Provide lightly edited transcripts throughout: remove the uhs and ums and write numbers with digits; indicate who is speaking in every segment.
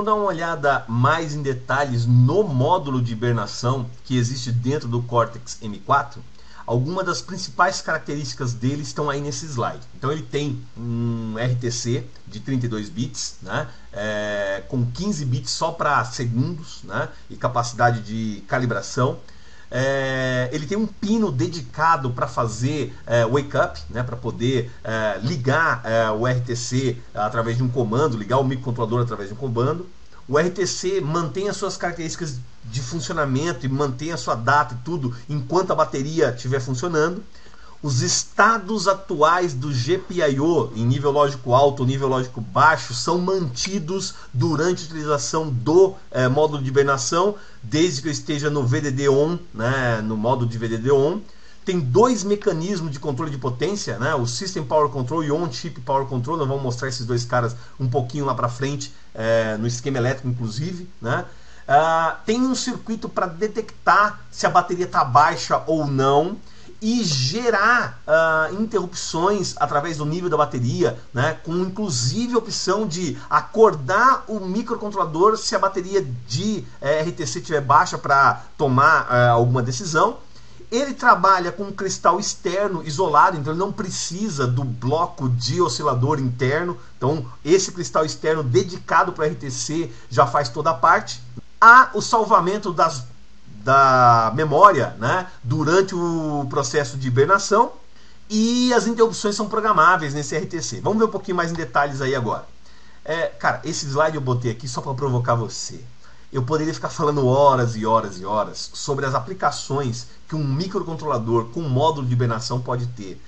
Speaker 1: Vamos dar uma olhada mais em detalhes no módulo de hibernação que existe dentro do Cortex M4. Algumas das principais características dele estão aí nesse slide. Então ele tem um RTC de 32 bits, né, com 15 bits só para segundos, né, e capacidade de calibração. Ele tem um pino dedicado para fazer wake up, né, para poder ligar o RTC através de um comando, ligar o microcontrolador através de um comando. O RTC mantém as suas características de funcionamento e mantém a sua data e tudo enquanto a bateria estiver funcionando. Os estados atuais do GPIO em nível lógico alto ou nível lógico baixo são mantidos durante a utilização do módulo de hibernação, desde que eu esteja no VDD ON, né, no módulo de VDD ON. Tem dois mecanismos de controle de potência, né, o System Power Control e o On-Chip Power Control. Nós vamos mostrar esses dois caras um pouquinho lá para frente, no esquema elétrico inclusive, né. Tem um circuito para detectar se a bateria está baixa ou não e gerar interrupções através do nível da bateria, né, com inclusive a opção de acordar o microcontrolador se a bateria de RTC estiver baixa para tomar alguma decisão. Ele trabalha com um cristal externo isolado, então ele não precisa do bloco de oscilador interno. Então esse cristal externo dedicado para RTC já faz toda a parte. Há o salvamento da memória, né, durante o processo de hibernação, e as interrupções são programáveis nesse RTC. Vamos ver um pouquinho mais em detalhes aí agora. Cara, esse slide eu botei aqui só para provocar você. Eu poderia ficar falando horas e horas e horas sobre as aplicações que um microcontrolador com módulo de hibernação pode ter.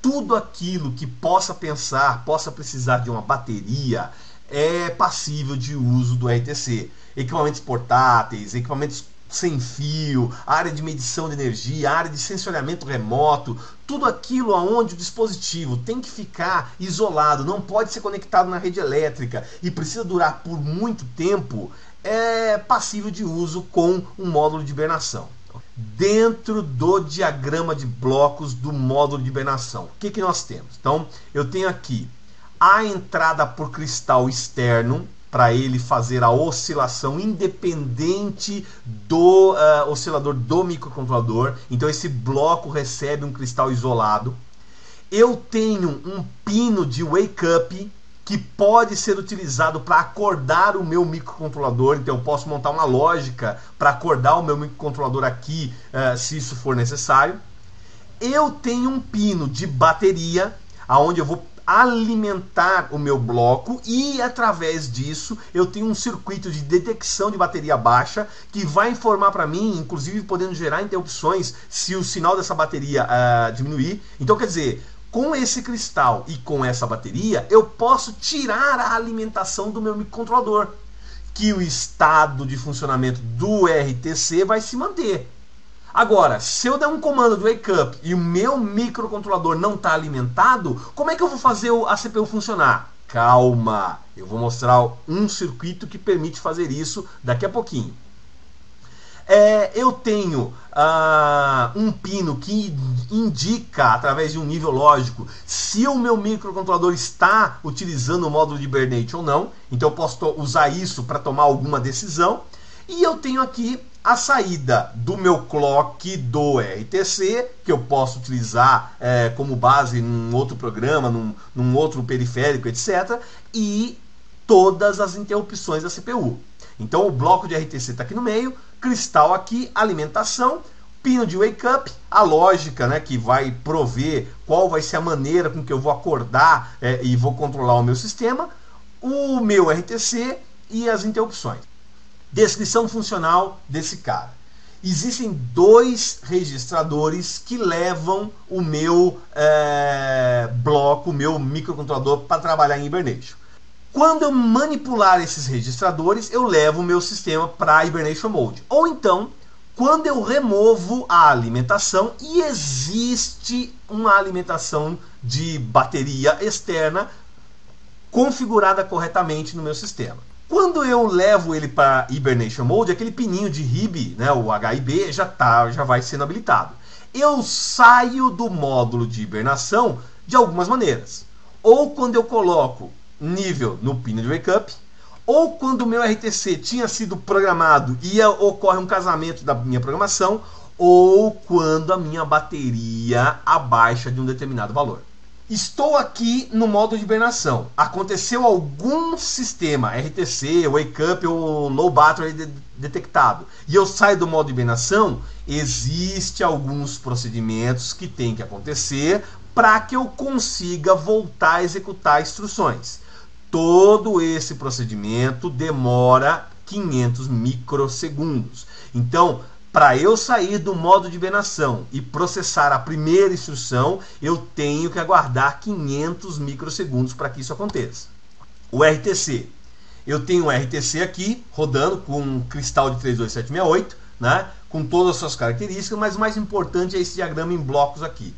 Speaker 1: Tudo aquilo que possa pensar, possa precisar de uma bateria, é passível de uso do RTC. Equipamentos portáteis, equipamentos sem fio, área de medição de energia, área de sensoriamento remoto, tudo aquilo aonde o dispositivo tem que ficar isolado, não pode ser conectado na rede elétrica e precisa durar por muito tempo, é passível de uso com um módulo de hibernação. Dentro do diagrama de blocos do módulo de hibernação, o que nós temos? Então, eu tenho aqui a entrada por cristal externo, para ele fazer a oscilação independente do oscilador do microcontrolador. Então esse bloco recebe um cristal isolado. Eu tenho um pino de wake up que pode ser utilizado para acordar o meu microcontrolador. Então eu posso montar uma lógica para acordar o meu microcontrolador aqui, se isso for necessário. Eu tenho um pino de bateria, aonde eu vou alimentar o meu bloco, e através disso eu tenho um circuito de detecção de bateria baixa que vai informar para mim, inclusive podendo gerar interrupções se o sinal dessa bateria diminuir. Então quer dizer, com esse cristal e com essa bateria eu posso tirar a alimentação do meu microcontrolador, que o estado de funcionamento do RTC vai se manter. Agora, se eu der um comando de wake up e o meu microcontrolador não está alimentado, como é que eu vou fazer a CPU funcionar? Calma, eu vou mostrar um circuito que permite fazer isso daqui a pouquinho. Eu tenho um pino que indica, através de um nível lógico, se o meu microcontrolador está utilizando o módulo de Hibernate ou não. Então eu posso usar isso para tomar alguma decisão. E eu tenho aqui a saída do meu clock do RTC, que eu posso utilizar como base num outro programa, num outro periférico, etc. E todas as interrupções da CPU. Então o bloco de RTC está aqui no meio, cristal aqui, alimentação, pino de wake up, a lógica, né, que vai prover qual vai ser a maneira com que eu vou acordar e vou controlar o meu sistema, o meu RTC e as interrupções. Descrição funcional desse cara. Existem dois registradores que levam o meu bloco, o meu microcontrolador para trabalhar em Hibernation. Quando eu manipular esses registradores, eu levo o meu sistema para Hibernation Mode. Ou então, quando eu removo a alimentação e existe uma alimentação de bateria externa configurada corretamente no meu sistema. Quando eu levo ele para Hibernation Mode, aquele pininho de HIB, né, o HIB, já vai sendo habilitado. Eu saio do módulo de hibernação de algumas maneiras. Ou quando eu coloco nível no pino de wake up, ou quando o meu RTC tinha sido programado e ocorre um casamento da minha programação, ou quando a minha bateria abaixa de um determinado valor. Estou aqui no modo de hibernação. Aconteceu algum sistema RTC, Wake Up ou Low Battery detectado e eu saio do modo de hibernação, existe alguns procedimentos que tem que acontecer para que eu consiga voltar a executar instruções. Todo esse procedimento demora 500 microsegundos. Então, para eu sair do modo de hibernação e processar a primeira instrução, eu tenho que aguardar 500 microsegundos para que isso aconteça. O RTC. Eu tenho um RTC aqui, rodando com um cristal de 32768, né, com todas as suas características, mas o mais importante é esse diagrama em blocos aqui.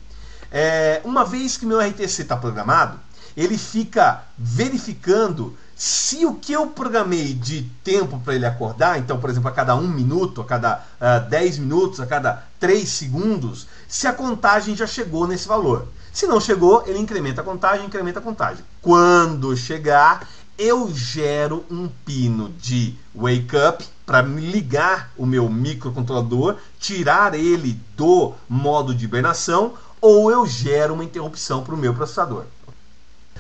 Speaker 1: Uma vez que meu RTC está programado, ele fica verificando se o que eu programei de tempo para ele acordar, então, por exemplo, a cada 1 minuto, a cada 10 minutos, a cada 3 segundos, se a contagem já chegou nesse valor. Se não chegou, ele incrementa a contagem, incrementa a contagem. Quando chegar, eu gero um pino de wake up para ligar o meu microcontrolador, tirar ele do modo de hibernação, ou eu gero uma interrupção para o meu processador.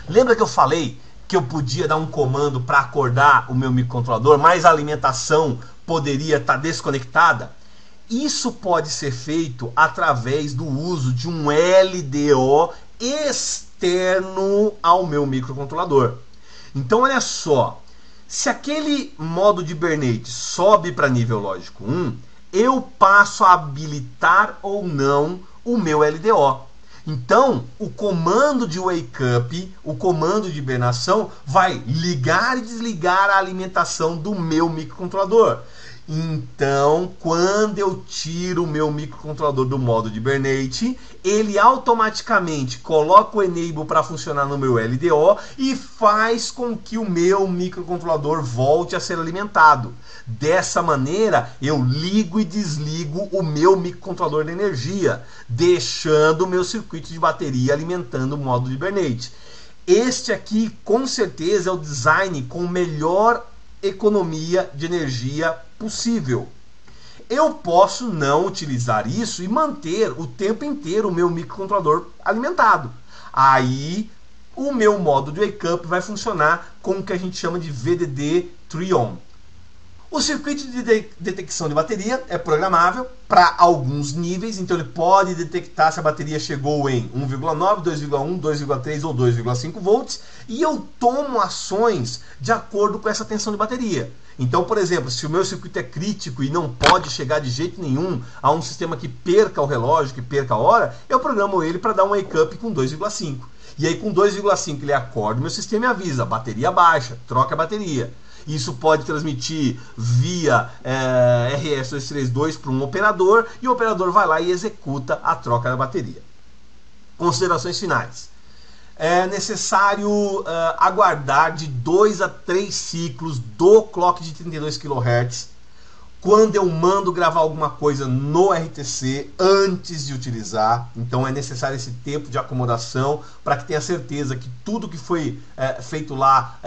Speaker 1: Lembra que eu falei que eu podia dar um comando para acordar o meu microcontrolador, mas a alimentação poderia estar desconectada? Isso pode ser feito através do uso de um LDO externo ao meu microcontrolador. Então olha só, se aquele modo de Hibernate sobe para nível lógico 1, eu passo a habilitar ou não o meu LDO. Então, o comando de wake up, o comando de hibernação, vai ligar e desligar a alimentação do meu microcontrolador. Então, quando eu tiro o meu microcontrolador do modo de Hibernate, ele automaticamente coloca o enable para funcionar no meu LDO e faz com que o meu microcontrolador volte a ser alimentado. Dessa maneira, eu ligo e desligo o meu microcontrolador de energia, deixando o meu circuito de bateria alimentando o modo de Hibernate. Este aqui, com certeza, é o design com melhor economia de energia possível. Eu posso não utilizar isso e manter o tempo inteiro o meu microcontrolador alimentado. Aí o meu modo de wake up vai funcionar com o que a gente chama de VDD Tree-On. O circuito de detecção de bateria é programável para alguns níveis, então ele pode detectar se a bateria chegou em 1,9, 2,1, 2,3 ou 2,5 volts, e eu tomo ações de acordo com essa tensão de bateria. Então, por exemplo, se o meu circuito é crítico e não pode chegar de jeito nenhum a um sistema que perca o relógio, que perca a hora, eu programo ele para dar um wake up com 2,5. E aí com 2,5 ele acorda o meu sistema e avisa, bateria baixa, troca a bateria. Isso pode transmitir via RS-232 para um operador e o operador vai lá e executa a troca da bateria. Considerações finais. É necessário aguardar de 2 a 3 ciclos do clock de 32 kHz quando eu mando gravar alguma coisa no RTC antes de utilizar. Então é necessário esse tempo de acomodação para que tenha certeza que tudo que foi feito lá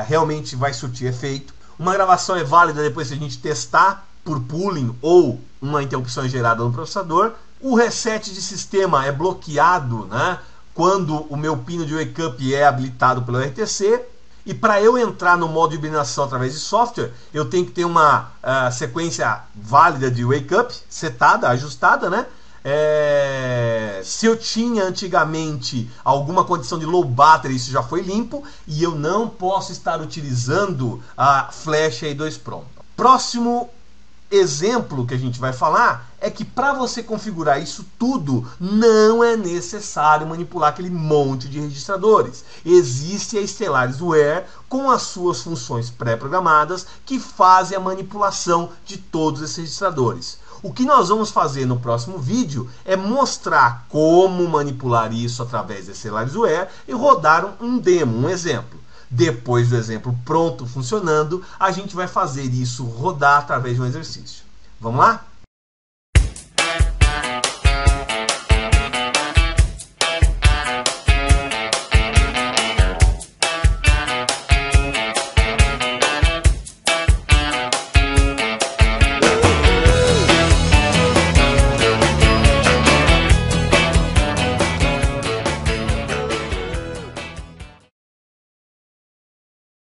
Speaker 1: realmente vai surtir efeito. Uma gravação é válida depois que a gente testar por pooling ou uma interrupção gerada no processador. O reset de sistema é bloqueado, né, quando o meu pino de wake up é habilitado pelo RTC. E para eu entrar no modo de hibernação através de software, eu tenho que ter uma sequência válida de wake up, setada, ajustada, né? Se eu tinha antigamente alguma condição de low battery, isso já foi limpo. E eu não posso estar utilizando a flash E2 Pro. Próximo exemplo que a gente vai falar é que para você configurar isso tudo não é necessário manipular aquele monte de registradores. Existe a Stellaris Ware com as suas funções pré-programadas que fazem a manipulação de todos esses registradores. O que nós vamos fazer no próximo vídeo é mostrar como manipular isso através da Stellaris Ware e rodar um demo, um exemplo. Depois do exemplo pronto, funcionando, a gente vai fazer isso rodar através de um exercício. Vamos lá?